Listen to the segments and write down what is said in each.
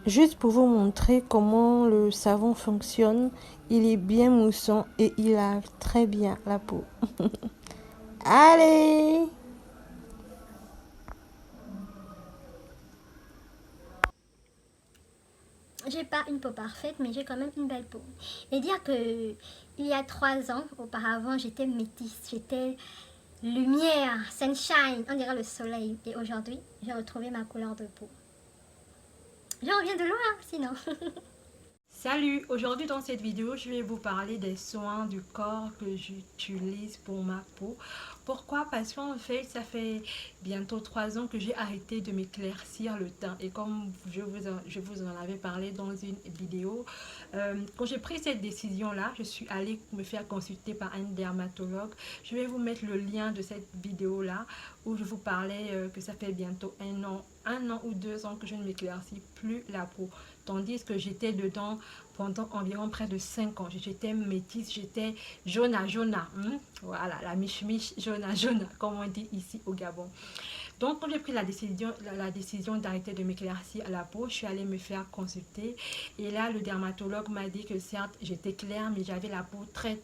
Juste pour vous montrer comment le savon fonctionne, il est bien moussant et il lave très bien la peau. Allez! J'ai pas une peau parfaite, mais j'ai quand même une belle peau. Et dire que il y a 3 ans, auparavant, j'étais métisse, j'étais lumière, sunshine, on dirait le soleil. Et aujourd'hui, j'ai retrouvé ma couleur de peau. J'en reviens de loin, sinon. Salut, aujourd'hui dans cette vidéo, je vais vous parler des soins du corps que j'utilise pour ma peau. Pourquoi? Parce qu'en fait, ça fait bientôt 3 ans que j'ai arrêté de m'éclaircir le teint. Et comme je vous en avais parlé dans une vidéo, quand j'ai pris cette décision-là, je suis allée me faire consulter par un dermatologue. Je vais vous mettre le lien de cette vidéo-là où je vous parlais que ça fait bientôt 1 an ou 2 ans que je ne m'éclaircis plus la peau. Tandis que j'étais dedans pendant environ près de 5 ans. J'étais métisse, j'étais jaune à jaune. Voilà, la miche jaune à jaune, comme on dit ici au Gabon. Donc, quand j'ai pris la décision d'arrêter de m'éclaircir la peau, je suis allée me faire consulter. Et là, le dermatologue m'a dit que certes, j'étais claire, mais j'avais la peau très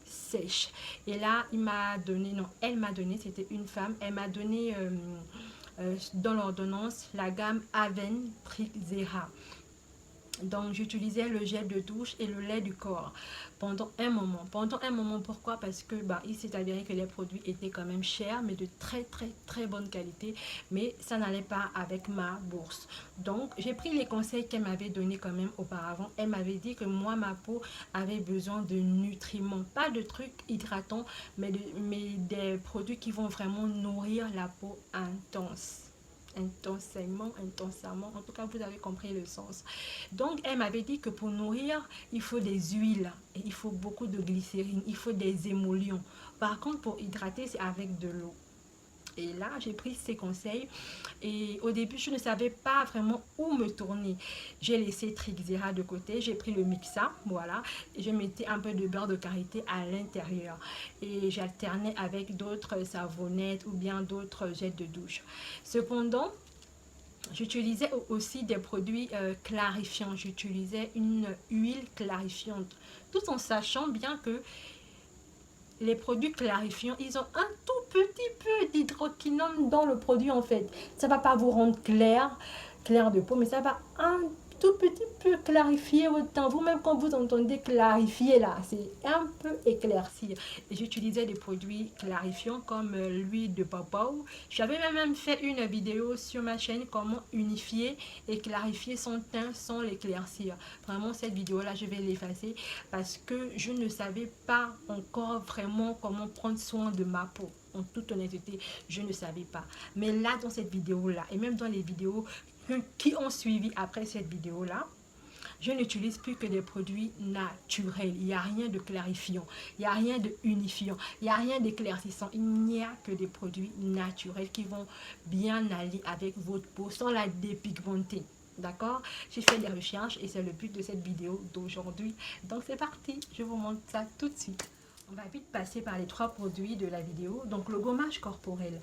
sèche. Et là, elle m'a donné, c'était une femme, elle m'a donné dans l'ordonnance la gamme Aven Trixera. Donc j'utilisais le gel de douche et le lait du corps pendant un moment. Pourquoi? Parce que il s'est avéré que les produits étaient quand même chers, mais de très bonne qualité. Mais ça n'allait pas avec ma bourse. Donc j'ai pris les conseils qu'elle m'avait donnés quand même auparavant. Elle m'avait dit que moi, ma peau avait besoin de nutriments. Pas de trucs hydratants, mais des produits qui vont vraiment nourrir la peau intensément, en tout cas vous avez compris le sens. Donc elle m'avait dit que pour nourrir il faut des huiles, et il faut beaucoup de glycérine, il faut des émollients. Par contre pour hydrater c'est avec de l'eau. Et là, j'ai pris ses conseils et au début, je ne savais pas vraiment où me tourner. J'ai laissé Trixera de côté, j'ai pris le Mixa, voilà, et je mettais un peu de beurre de karité à l'intérieur. Et j'alternais avec d'autres savonnettes ou bien d'autres gels de douche. Cependant, j'utilisais aussi des produits clarifiants. J'utilisais une huile clarifiante, tout en sachant bien que les produits clarifiants, ils ont un tout petit peu d'hydroquinone dans le produit en fait. Ça va pas vous rendre clair de peau, mais ça va un tout petit peu clarifier votre teint. Vous-même quand vous entendez clarifier là, c'est un peu éclaircir. J'utilisais des produits clarifiants comme l'huile de baobab. J'avais même fait une vidéo sur ma chaîne comment unifier et clarifier son teint sans l'éclaircir. Vraiment cette vidéo là je vais l'effacer parce que je ne savais pas encore vraiment comment prendre soin de ma peau. En toute honnêteté, je ne savais pas. Mais là, dans cette vidéo-là, et même dans les vidéos qui ont suivi après cette vidéo-là, je n'utilise plus que des produits naturels. Il n'y a rien de clarifiant, il n'y a rien de unifiant, il n'y a rien d'éclaircissant. Il n'y a que des produits naturels qui vont bien aller avec votre peau sans la dépigmenter. D'accord? J'ai fait des recherches et c'est le but de cette vidéo d'aujourd'hui. Donc c'est parti, je vous montre ça tout de suite. On va vite passer par les 3 produits de la vidéo. Donc le gommage corporel.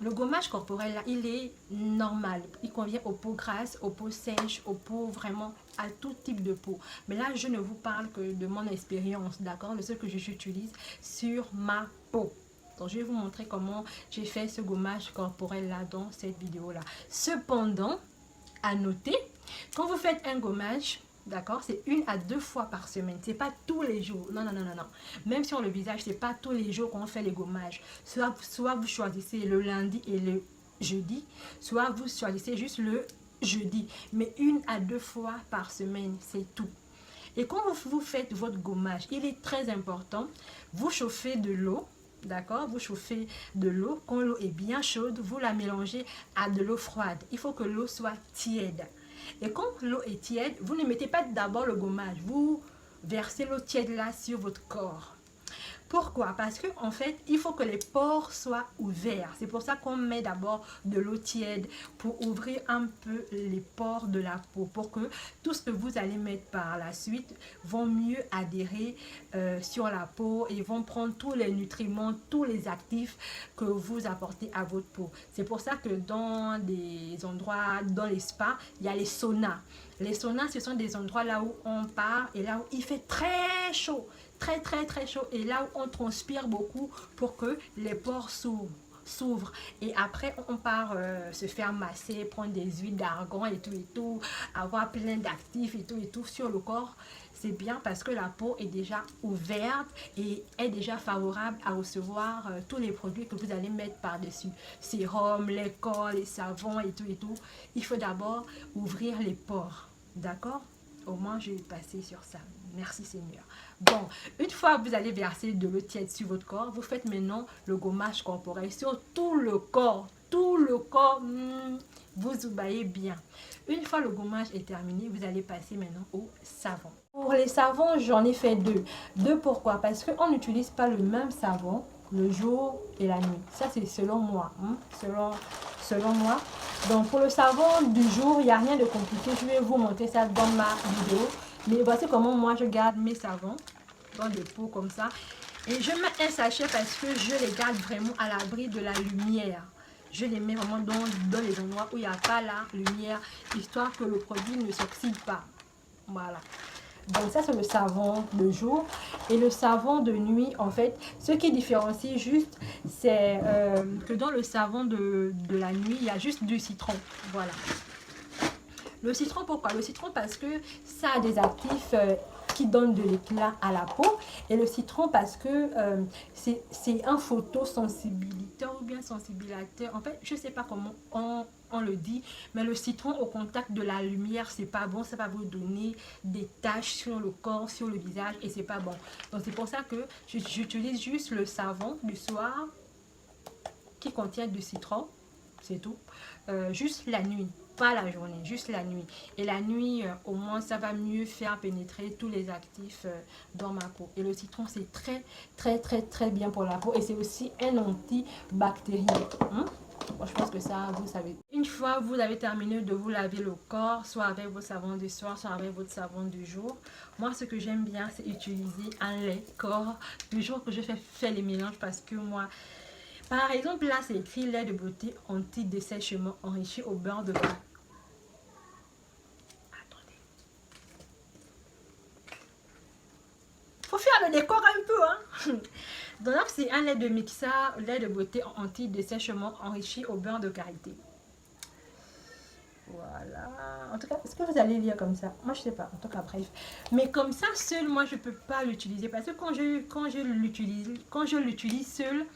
Le gommage corporel, là, il est normal. Il convient aux peaux grasses, aux peaux sèches, aux peaux vraiment à tout type de peau. Mais là, je ne vous parle que de mon expérience, d'accord? De ce que j'utilise sur ma peau. Donc, je vais vous montrer comment j'ai fait ce gommage corporel là dans cette vidéo là. Cependant, à noter, quand vous faites un gommage, d'accord, c'est 1 à 2 fois par semaine. C'est pas tous les jours. Non. Même sur le visage, c'est pas tous les jours qu'on fait les gommages. Soit vous choisissez le lundi et le jeudi, soit vous choisissez juste le jeudi. Mais 1 à 2 fois par semaine, c'est tout. Et quand vous faites votre gommage, il est très important, vous chauffez de l'eau. D'accord? Vous chauffez de l'eau. Quand l'eau est bien chaude, vous la mélangez à de l'eau froide. Il faut que l'eau soit tiède. Et quand l'eau est tiède, vous ne mettez pas d'abord le gommage. Vous versez l'eau tiède là sur votre corps. Pourquoi? Parce que en fait, il faut que les pores soient ouverts. C'est pour ça qu'on met d'abord de l'eau tiède pour ouvrir un peu les pores de la peau, pour que tout ce que vous allez mettre par la suite vont mieux adhérer sur la peau et vont prendre tous les nutriments, tous les actifs que vous apportez à votre peau. C'est pour ça que dans des endroits, dans les spas, il y a les saunas. Les saunas, ce sont des endroits là où on part et là où il fait très chaud. Très chaud, et là où on transpire beaucoup pour que les pores s'ouvrent, et après on part se faire masser, prendre des huiles d'argan et tout, avoir plein d'actifs et tout sur le corps. C'est bien parce que la peau est déjà ouverte et est déjà favorable à recevoir tous les produits que vous allez mettre par dessus, sérum, les corps, les savons et tout. Il faut d'abord ouvrir les pores, d'accord? Au moins je vais passer sur ça. Merci Seigneur. Bon, une fois que vous allez verser de l'eau tiède sur votre corps, vous faites maintenant le gommage corporel sur tout le corps. Tout le corps, vous oubliez bien. Une fois le gommage est terminé, vous allez passer maintenant au savon. Pour les savons, j'en ai fait deux. Deux pourquoi? Parce qu'on n'utilise pas le même savon le jour et la nuit. Ça c'est selon moi. Selon moi. Donc pour le savon du jour, il n'y a rien de compliqué. Je vais vous montrer ça dans ma vidéo. Mais voici comment moi je garde mes savons dans des pots comme ça. Et je mets un sachet parce que je les garde vraiment à l'abri de la lumière. Je les mets vraiment dans les endroits où il n'y a pas la lumière, histoire que le produit ne s'oxyde pas. Voilà. Donc ça c'est le savon de jour. Et le savon de nuit, en fait, ce qui différencie juste, c'est que dans le savon de la nuit, il y a juste du citron. Voilà. Le citron, pourquoi? Le citron parce que ça a des actifs qui donnent de l'éclat à la peau. Et le citron parce que c'est un photosensibilisateur ou bien sensibilisateur. En fait, je ne sais pas comment on le dit, mais le citron au contact de la lumière, c'est pas bon. Ça va vous donner des taches sur le corps, sur le visage, et c'est pas bon. Donc c'est pour ça que j'utilise juste le savon du soir qui contient du citron. C'est tout. Juste la nuit. Pas la journée, juste la nuit. Et la nuit, au moins, ça va mieux faire pénétrer tous les actifs dans ma peau. Et le citron, c'est très bien pour la peau. Et c'est aussi un antibactérien. Bon, je pense que ça, vous savez. Une fois vous avez terminé de vous laver le corps, soit avec vos savons du soir, soit avec votre savon du jour. Moi, ce que j'aime bien, c'est utiliser un lait corps. Toujours que je fais les mélanges parce que moi... Par exemple, là, c'est écrit lait de beauté anti-dessèchement enrichi au beurre de karité. Attendez. Faut faire le décor un peu, hein. Donc là, c'est un lait de Mixa, lait de beauté anti-dessèchement enrichi au beurre de karité. Voilà. En tout cas, est-ce que vous allez lire comme ça? Moi, je sais pas. En tout cas, bref. Mais comme ça, seul, moi, je peux pas l'utiliser. Parce que quand je l'utilise seul,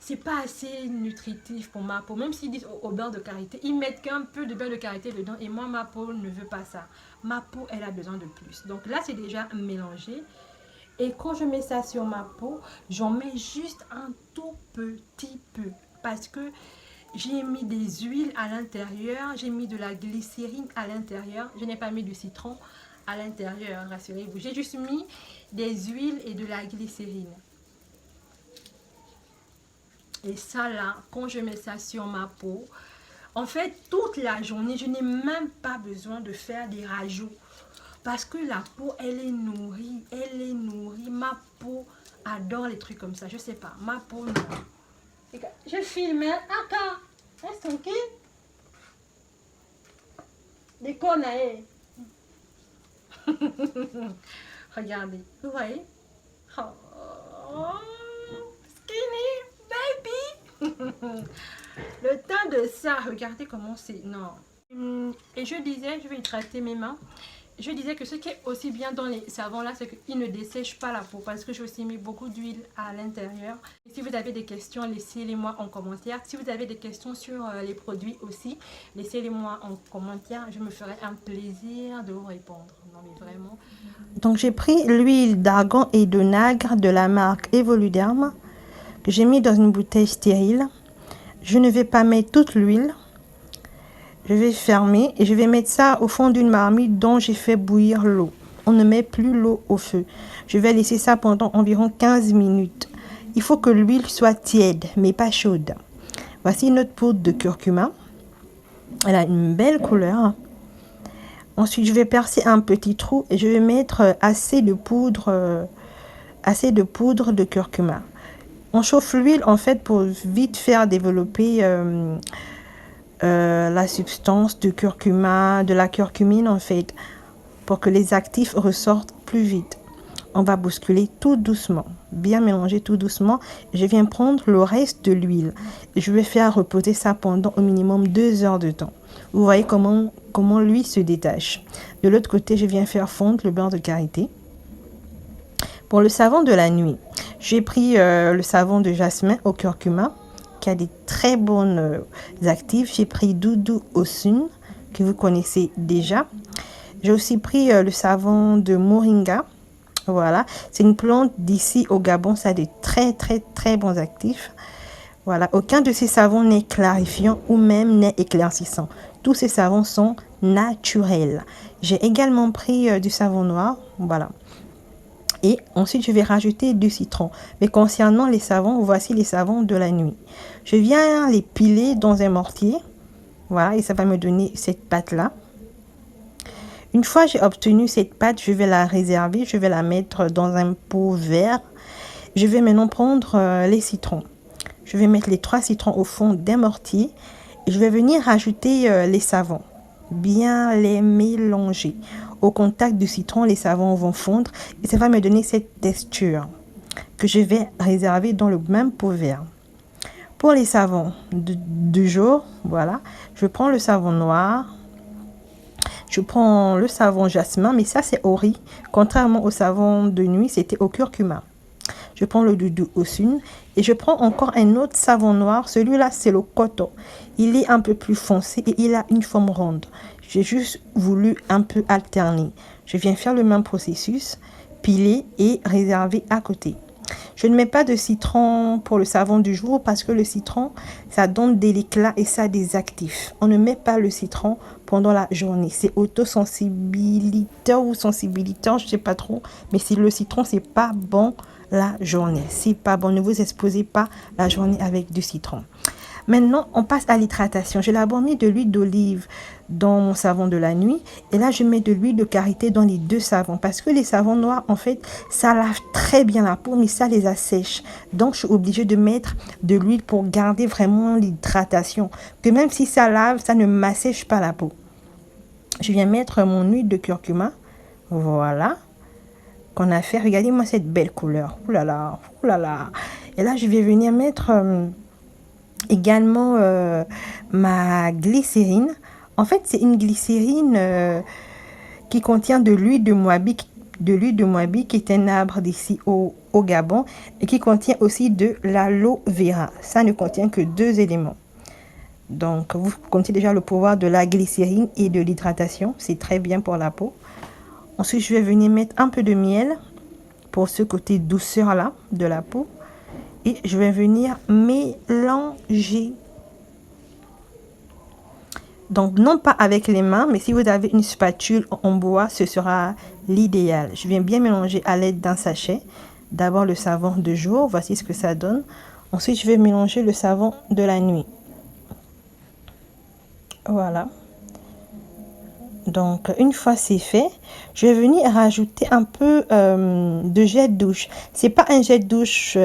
c'est pas assez nutritif pour ma peau. Même s'ils disent au beurre de karité, ils mettent qu'un peu de beurre de karité dedans. Et moi, ma peau ne veut pas ça. Ma peau, elle a besoin de plus. Donc là, c'est déjà mélangé. Et quand je mets ça sur ma peau, j'en mets juste un tout petit peu. Parce que j'ai mis des huiles à l'intérieur. J'ai mis de la glycérine à l'intérieur. Je n'ai pas mis du citron à l'intérieur, rassurez-vous. J'ai juste mis des huiles et de la glycérine. Et ça là, quand je mets ça sur ma peau, en fait, toute la journée, je n'ai même pas besoin de faire des rajouts. Parce que la peau, elle est nourrie. Elle est nourrie. Ma peau adore les trucs comme ça. Je sais pas. Ma peau, non. Je filme. Attends. Reste tranquille. Des connes. Regardez. Vous voyez? Oh, skinny. Le teint de ça, regardez comment c'est. Non. Et je disais, je vais hydrater mes mains. Je disais que ce qui est aussi bien dans les savons là, c'est qu'ils ne dessèchent pas la peau. Parce que j'ai aussi mis beaucoup d'huile à l'intérieur. Si vous avez des questions, laissez-les moi en commentaire. Si vous avez des questions sur les produits aussi, laissez-les moi en commentaire. Je me ferai un plaisir de vous répondre. Non mais vraiment. Donc j'ai pris l'huile d'argan et de nacre de la marque Evoluderm, que j'ai mis dans une bouteille stérile. Je ne vais pas mettre toute l'huile. Je vais fermer et je vais mettre ça au fond d'une marmite dont j'ai fait bouillir l'eau. on ne met plus l'eau au feu. Je vais laisser ça pendant environ 15 minutes. Il faut que l'huile soit tiède, mais pas chaude. Voici notre poudre de curcuma. Elle a une belle couleur. Ensuite, je vais percer un petit trou et je vais mettre assez de poudre de curcuma. On chauffe l'huile en fait pour vite faire développer la substance de curcuma, de la curcumine en fait, pour que les actifs ressortent plus vite. On va bousculer tout doucement, bien mélanger tout doucement. Je viens prendre le reste de l'huile. Je vais faire reposer ça pendant au minimum 2 heures de temps. Vous voyez comment l'huile se détache. De l'autre côté, je viens faire fondre le beurre de karité. Pour le savon de la nuit, j'ai pris le savon de jasmin au curcuma qui a des très bonnes actifs. J'ai pris Doudou Osun que vous connaissez déjà. J'ai aussi pris le savon de moringa. Voilà, c'est une plante d'ici au Gabon, ça a des très bons actifs. Voilà, aucun de ces savons n'est clarifiant ou même n'est éclaircissant. Tous ces savons sont naturels. J'ai également pris du savon noir, voilà. Et ensuite, je vais rajouter du citron. Mais concernant les savons, voici les savons de la nuit. Je viens les piler dans un mortier. Voilà, et ça va me donner cette pâte-là. Une fois j'ai obtenu cette pâte, je vais la réserver. Je vais la mettre dans un pot vert. Je vais maintenant prendre les citrons. Je vais mettre les 3 citrons au fond d'un mortier. Et je vais venir rajouter les savons. Bien les mélanger. Au contact du citron, les savons vont fondre. Et ça va me donner cette texture que je vais réserver dans le même pot vert. Pour les savons du jour, voilà. Je prends le savon noir. Je prends le savon jasmin, mais ça c'est au riz. Contrairement au savon de nuit, c'était au curcuma. Je prends le Doudou Osun et je prends encore un autre savon noir. Celui-là, c'est le coton. Il est un peu plus foncé et il a une forme ronde. J'ai juste voulu un peu alterner. Je viens faire le même processus, piler et réserver à côté. Je ne mets pas de citron pour le savon du jour parce que le citron, ça donne de l'éclat et ça a des actifs. On ne met pas le citron pendant la journée. C'est autosensibiliteur ou sensibiliteur, je ne sais pas trop. Mais si le citron, c'est pas bon la journée. C'est pas bon. Ne vous exposez pas la journée avec du citron. Maintenant, on passe à l'hydratation. J'ai d'abord mis de l'huile d'olive dans mon savon de la nuit. Et là, je mets de l'huile de karité dans les 2 savons. Parce que les savons noirs, en fait, ça lave très bien la peau, mais ça les assèche. Donc, je suis obligée de mettre de l'huile pour garder vraiment l'hydratation. Que même si ça lave, ça ne m'assèche pas la peau. Je viens mettre mon huile de curcuma. Voilà. Qu'on a fait. Regardez-moi cette belle couleur. Ouh là là, ouh là là. Et là, je vais venir mettre également ma glycérine. En fait, c'est une glycérine qui contient de l'huile de moabi. De l'huile de moabi qui est un arbre d'ici au Gabon et qui contient aussi de l'aloe vera. Ça ne contient que 2 éléments. Donc, vous connaissez déjà le pouvoir de la glycérine et de l'hydratation. C'est très bien pour la peau. Ensuite, je vais venir mettre un peu de miel pour ce côté douceur là de la peau. Et je vais venir mélanger. Donc, non pas avec les mains, mais si vous avez une spatule en bois, ce sera l'idéal. Je viens bien mélanger à l'aide d'un sachet. D'abord le savon de jour, voici ce que ça donne. Ensuite, je vais mélanger le savon de la nuit. Voilà. Donc, une fois c'est fait, je vais venir rajouter un peu de jet de douche. C'est pas un jet de douche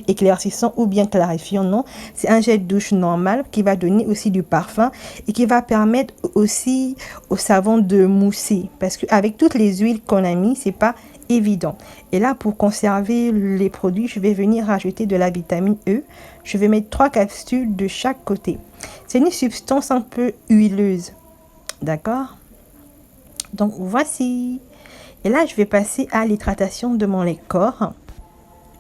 éclaircissant ou bien clarifiant, non. C'est un jet de douche normal qui va donner aussi du parfum et qui va permettre aussi au savon de mousser. Parce qu'avec toutes les huiles qu'on a mis, c'est pas évident. Et là, pour conserver les produits, je vais venir rajouter de la vitamine E. Je vais mettre 3 capsules de chaque côté. C'est une substance un peu huileuse. D'accord? Donc, voici. Et là, je vais passer à l'hydratation de mon lait corps.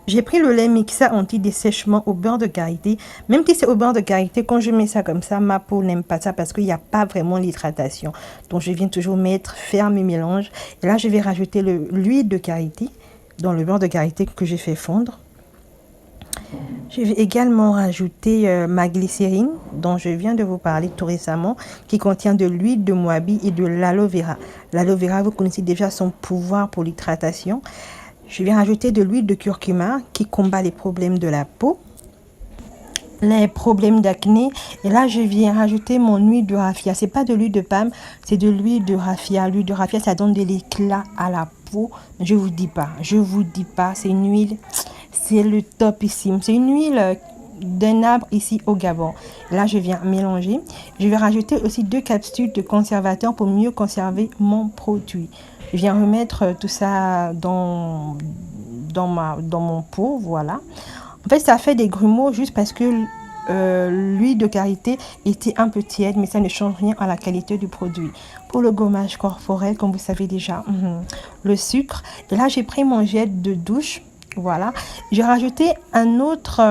J'ai pris le lait mixa anti-dessèchement au beurre de karité. Même si c'est au beurre de karité, quand je mets ça comme ça, ma peau n'aime pas ça parce qu'il n'y a pas vraiment l'hydratation. Donc, je viens toujours faire mes mélanges. Et là, je vais rajouter l'huile de karité dans le beurre de karité que j'ai fait fondre. Je vais également rajouter ma glycérine dont je viens de vous parler tout récemment, qui contient de l'huile de moabi et de l'aloe vera. L'aloe vera, vous connaissez déjà son pouvoir pour l'hydratation. Je vais rajouter de l'huile de curcuma qui combat les problèmes de la peau, les problèmes d'acné. Et là, je viens rajouter mon huile de raffia. C'est pas de l'huile de palme, c'est de l'huile de raffia. L'huile de raffia, ça donne de l'éclat à la peau. Je vous dis pas, c'est une huile, c'est le topissime. C'est une huile d'un arbre ici au Gabon. Là, je viens mélanger. Je vais rajouter aussi 2 capsules de conservateur pour mieux conserver mon produit. Je viens remettre tout ça dans mon pot, voilà. En fait, ça fait des grumeaux juste parce que l'huile de karité était un peu tiède, mais ça ne change rien à la qualité du produit. Pour le gommage corporel, comme vous savez déjà, le sucre. Et là, j'ai pris mon gel de douche. Voilà. J'ai rajouté un autre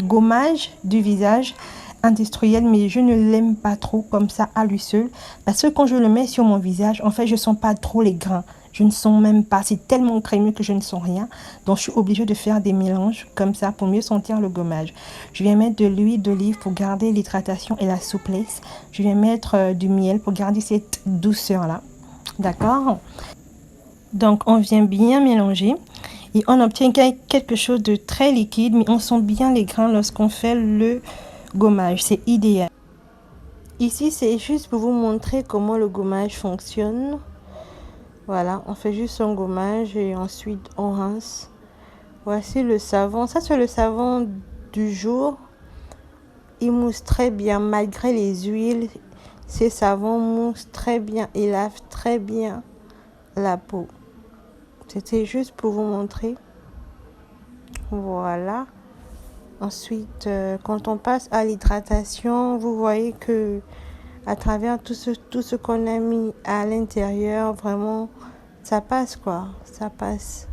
gommage du visage industriel, mais je ne l'aime pas trop comme ça à lui seul. Parce que quand je le mets sur mon visage, en fait, je ne sens pas trop les grains. Je ne sens même pas. C'est tellement crémeux que je ne sens rien. Donc, je suis obligée de faire des mélanges comme ça pour mieux sentir le gommage. Je viens mettre de l'huile d'olive pour garder l'hydratation et la souplesse. Je viens mettre du miel pour garder cette douceur-là. D'accord? Donc, on vient bien mélanger. Et on obtient quelque chose de très liquide, mais on sent bien les grains lorsqu'on fait le gommage. C'est idéal. Ici, c'est juste pour vous montrer comment le gommage fonctionne. Voilà, on fait juste un gommage et ensuite on rince. Voici le savon. Ça, c'est le savon du jour. Il mousse très bien malgré les huiles. Ces savons moussent très bien et lavent très bien la peau. C'était juste pour vous montrer. Voilà. Ensuite, quand on passe à l'hydratation, vous voyez que à travers tout ce qu'on a mis à l'intérieur, vraiment, ça passe quoi. Ça passe.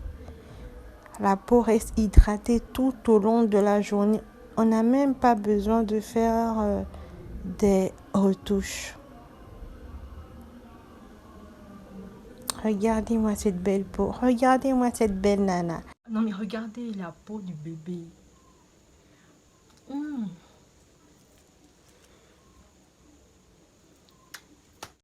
La peau reste hydratée tout au long de la journée. On n'a même pas besoin de faire des retouches. Regardez-moi cette belle peau. Regardez-moi cette belle nana. Non, mais regardez la peau du bébé.